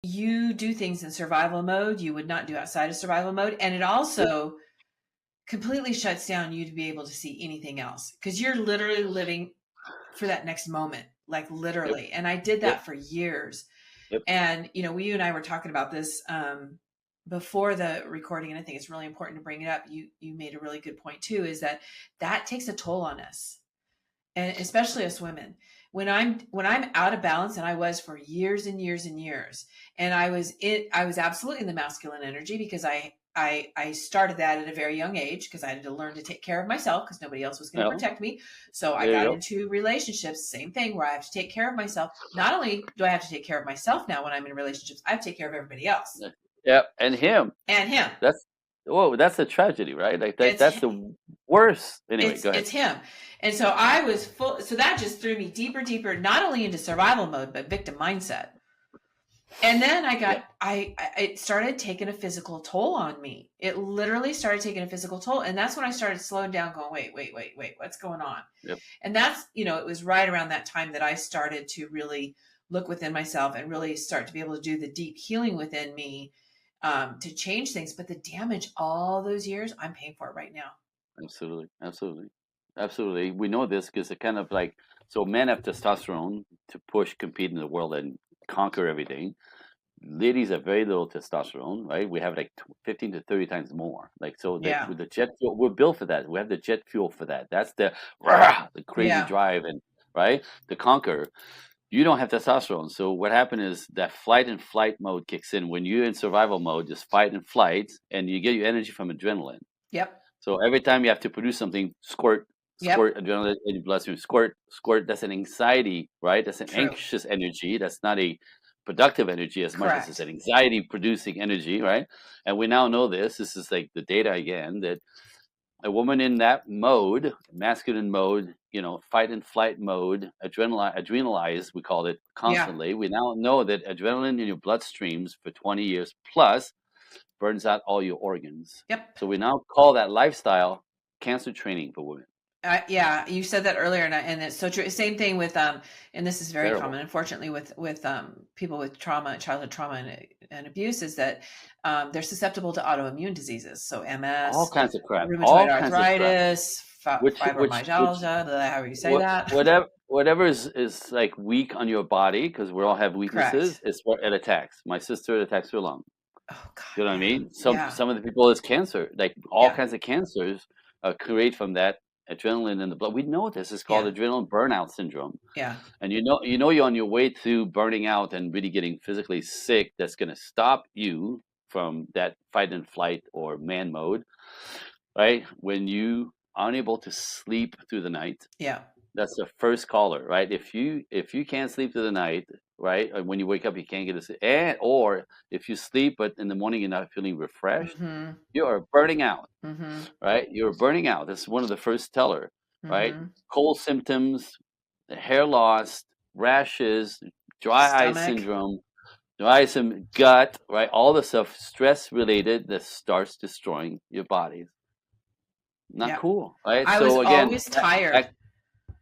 you do things in survival mode you would not do outside of survival mode. And it also completely shuts down you to be able to see anything else because you're literally living for that next moment, like Yep. literally. And I did Yep. that for years. Yep. And, you and I were talking about this before the recording, and I think it's really important to bring it up. You made a really good point too, is that takes a toll on us, and especially us women. When I'm out of balance, and I was for years and years and years, and I was absolutely in the masculine energy because I started that at a very young age because I had to learn to take care of myself because nobody else was going to Yeah. protect me. So I There you got go. into relationships, same thing, where I have to take care of myself. Not only do I have to take care of myself now when I'm in relationships, I have to take care of everybody else Yeah. And him. and him. That's that's a tragedy, right? Like It's that's the worst. Anyway, go ahead. it's him. And so I was full. So that just threw me deeper, deeper, not only into survival mode, but victim mindset. And then Yeah. it started taking a physical toll on me. It literally started taking a physical toll. And that's when I started slowing down, going, wait, what's going on? Yep. And that's, it was right around that time that I started to really look within myself and really start to be able to do the deep healing within me, to change things. But the damage all those years, I'm paying for it right now. Absolutely. Absolutely. Absolutely. We know this because it kind of like so men have testosterone to push, compete in the world, and conquer everything. Ladies have very little testosterone, right? We have like 15 to 30 times more. Like so that Yeah. with the jet fuel, we're built for that. We have the jet fuel for that. That's the rah, the crazy Yeah. drive and right to conquer. You don't have testosterone. So what happened is that flight and flight mode kicks in when you're in survival mode, just fight and flight, and you get your energy from adrenaline. Yep. So every time you have to produce something, squirt, Yep. squirt adrenaline in your bloodstream, squirt, squirt. That's an anxiety, right? That's an True. anxious energy. That's not a productive energy as much as it's Correct. an anxiety producing energy, right? And we now know this. This is like the data again that a woman in that mode, masculine mode, fight and flight mode, adrenalize, we call it Yeah. constantly. We now know that adrenaline in your bloodstreams for 20 years plus burns out all your organs. Yep. So we now call that lifestyle cancer training for women. Yeah, you said that earlier, and it's so true. Same thing with and this is very Terrible. common, unfortunately, with people with trauma, childhood trauma, and abuse, is that they're susceptible to autoimmune diseases, so All MS, kinds of crap. rheumatoid All kinds of crap. arthritis, Which fibromyalgia, however you say what that. whatever is like weak on your body because we all have weaknesses. Correct. Is what it attacks. My sister, it attacks her lung. Oh You God, know what I yeah, mean? yeah, Some of the people is cancer. Like all yeah, kinds of cancers create from that adrenaline in the blood. We know this is called yeah, adrenaline burnout syndrome. yeah, And you're on your way to burning out and really getting physically sick. That's going to stop you from that fight and flight or man mode, right? When you are unable to sleep through the night, yeah. that's the first caller, right? If you can't sleep through the night, right, or when you wake up you can't get to sleep, or if you sleep but in the morning you're not feeling refreshed, Mm-hmm. you are burning out, Mm-hmm. right? You're burning out. That's one of the first teller, right? Mm-hmm. Cold symptoms, hair loss, rashes, dry eye Stomach. syndrome, dry some gut, right? All the stuff stress related that starts destroying your body. Not Yeah. cool, right? I was So again, always tired.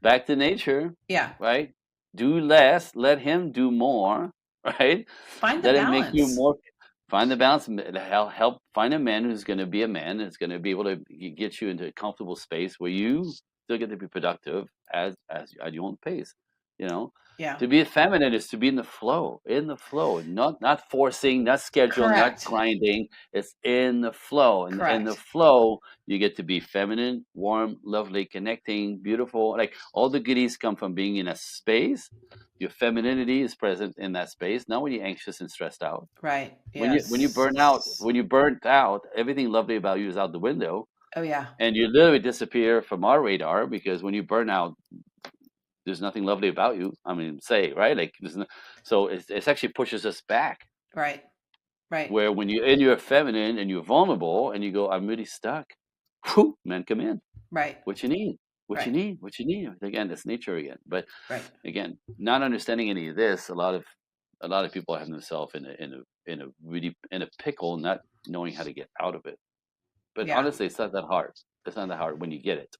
back to nature, Yeah. right? Do less, let him do more, right? Find the Let him make you balance. more. Find the balance. Help find a man who's going to be a man. That's going to be able to get you into a comfortable space where you still get to be productive as at your own pace. You know, Yeah. to be feminine is to be in the flow, not forcing, not schedule, not Correct. grinding. It's in the flow, and in the Correct. flow, you get to be feminine, warm, lovely, connecting, beautiful. Like all the goodies come from being in a space. Your femininity is present in that space. Not when you're anxious and stressed out. Right. When you burn out, Yes. when you burnt out, everything lovely about you is out the window, Oh yeah. and you literally disappear from our radar because when you burn out, there's nothing lovely about you. I mean, say right, like so it's actually pushes us back. Right. Right. Where when you're in your feminine and you're vulnerable and you go, I'm really stuck. Whew, men come in. Right. What you need? What you Right. need? What you need? Again, it's nature again. But Right. again, not understanding any of this, a lot of people have themselves in a really in a pickle, not knowing how to get out of it. But Yeah. honestly, it's not that hard. It's not that hard when you get it.